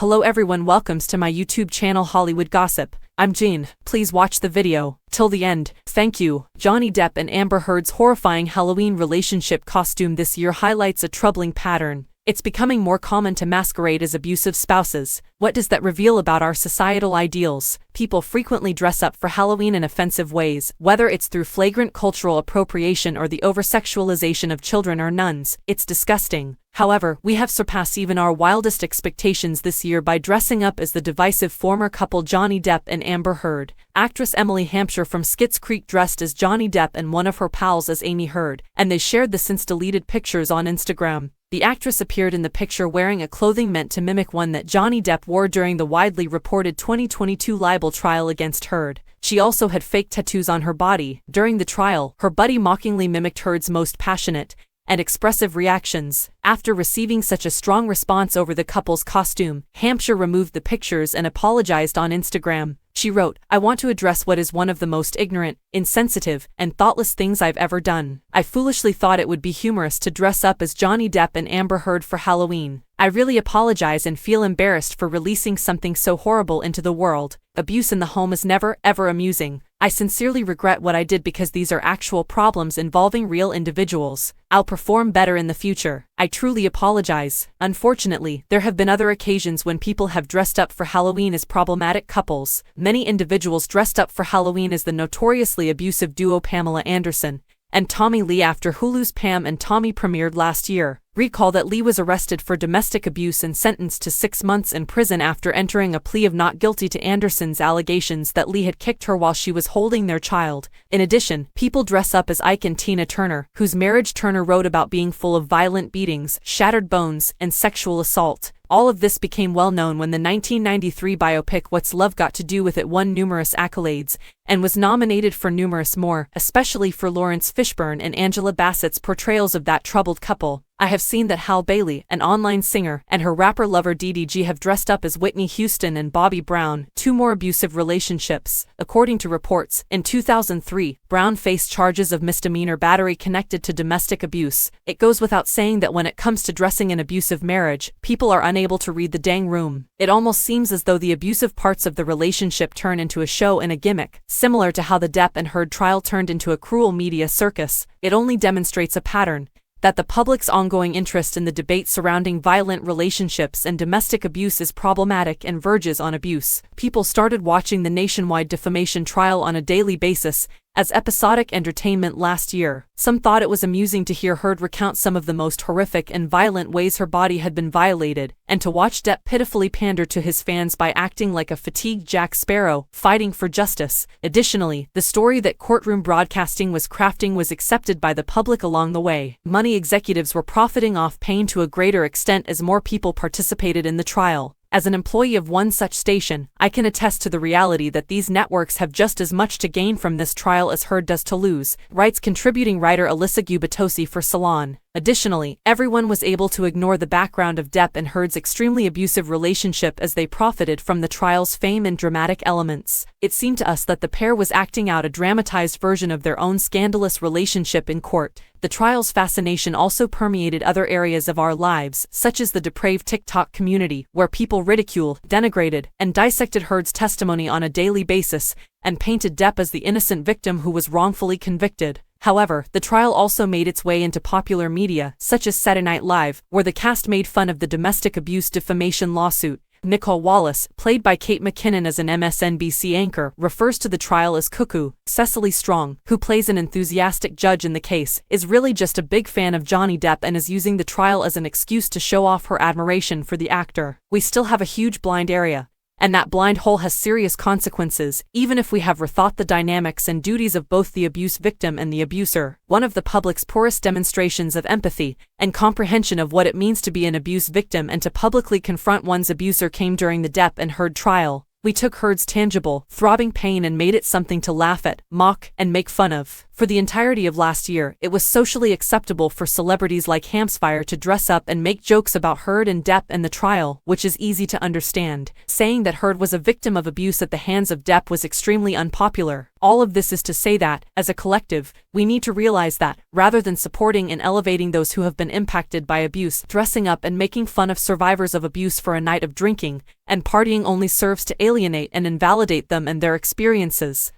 Hello everyone, welcomes to my YouTube channel Hollywood Gossip. I'm Jean, please watch the video till the end, thank you. Johnny Depp and Amber Heard's horrifying Halloween relationship costume this year highlights a troubling pattern. It's becoming more common to masquerade as abusive spouses. What does that reveal about our societal ideals? People frequently dress up for Halloween in offensive ways, whether it's through flagrant cultural appropriation or the over-sexualization of children or nuns. It's disgusting. However, we have surpassed even our wildest expectations this year by dressing up as the divisive former couple Johnny Depp and Amber Heard. Actress Emily Hampshire from Schitt's Creek dressed as Johnny Depp and one of her pals as Amy Heard, and they shared the since-deleted pictures on Instagram. The actress appeared in the picture wearing a clothing meant to mimic one that Johnny Depp wore during the widely reported 2022 libel trial against Heard. She also had fake tattoos on her body. During the trial, her buddy mockingly mimicked Heard's most passionate and expressive reactions. After receiving such a strong response over the couple's costume, Hampshire removed the pictures and apologized on Instagram. She wrote, "I want to address what is one of the most ignorant, insensitive, and thoughtless things I've ever done. I foolishly thought it would be humorous to dress up as Johnny Depp and Amber Heard for Halloween. I really apologize and feel embarrassed for releasing something so horrible into the world. Abuse in the home is never, ever amusing. I sincerely regret what I did because these are actual problems involving real individuals. I'll perform better in the future. I truly apologize." Unfortunately, there have been other occasions when people have dressed up for Halloween as problematic couples. Many individuals dressed up for Halloween as the notoriously abusive duo Pamela Anderson and Tommy Lee after Hulu's Pam and Tommy premiered last year. Recall that Lee was arrested for domestic abuse and sentenced to 6 months in prison after entering a plea of not guilty to Anderson's allegations that Lee had kicked her while she was holding their child. In addition, people dress up as Ike and Tina Turner, whose marriage Turner wrote about being full of violent beatings, shattered bones, and sexual assault. All of this became well known when the 1993 biopic What's Love Got to Do with It won numerous accolades, and was nominated for numerous more, especially for Lawrence Fishburne and Angela Bassett's portrayals of that troubled couple. I have seen that Halle Bailey, an online singer, and her rapper lover DDG have dressed up as Whitney Houston and Bobby Brown, two more abusive relationships. According to reports, in 2003, Brown faced charges of misdemeanor battery connected to domestic abuse. It goes without saying that when it comes to dressing an abusive marriage, people are unable to read the dang room. It almost seems as though the abusive parts of the relationship turn into a show and a gimmick, similar to how the Depp and Heard trial turned into a cruel media circus. It only demonstrates a pattern that the public's ongoing interest in the debate surrounding violent relationships and domestic abuse is problematic and verges on abuse. People started watching the nationwide defamation trial on a daily basis as episodic entertainment last year. Some thought it was amusing to hear Heard recount some of the most horrific and violent ways her body had been violated, and to watch Depp pitifully pander to his fans by acting like a fatigued Jack Sparrow, fighting for justice. Additionally, the story that courtroom broadcasting was crafting was accepted by the public along the way. Money executives were profiting off pain to a greater extent as more people participated in the trial. As an employee of one such station, I can attest to the reality that these networks have just as much to gain from this trial as Heard does to lose, writes contributing writer Alyssa Gubatosi for Salon. Additionally, everyone was able to ignore the background of Depp and Heard's extremely abusive relationship as they profited from the trial's fame and dramatic elements. It seemed to us that the pair was acting out a dramatized version of their own scandalous relationship in court. The trial's fascination also permeated other areas of our lives, such as the depraved TikTok community, where people ridiculed, denigrated, and dissected Heard's testimony on a daily basis, and painted Depp as the innocent victim who was wrongfully convicted. However, the trial also made its way into popular media, such as Saturday Night Live, where the cast made fun of the domestic abuse defamation lawsuit. Nicole Wallace, played by Kate McKinnon as an MSNBC anchor, refers to the trial as cuckoo. Cecily Strong, who plays an enthusiastic judge in the case, is really just a big fan of Johnny Depp and is using the trial as an excuse to show off her admiration for the actor. We still have a huge blind area, and that blind hole has serious consequences, even if we have rethought the dynamics and duties of both the abuse victim and the abuser. One of the public's poorest demonstrations of empathy and comprehension of what it means to be an abuse victim and to publicly confront one's abuser came during the Depp and Heard trial. We took Heard's tangible, throbbing pain and made it something to laugh at, mock, and make fun of. For the entirety of last year, it was socially acceptable for celebrities like Hampshire to dress up and make jokes about Heard and Depp and the trial, which is easy to understand. Saying that Heard was a victim of abuse at the hands of Depp was extremely unpopular. All of this is to say that, as a collective, we need to realize that, rather than supporting and elevating those who have been impacted by abuse, dressing up and making fun of survivors of abuse for a night of drinking and partying only serves to alienate and invalidate them and their experiences.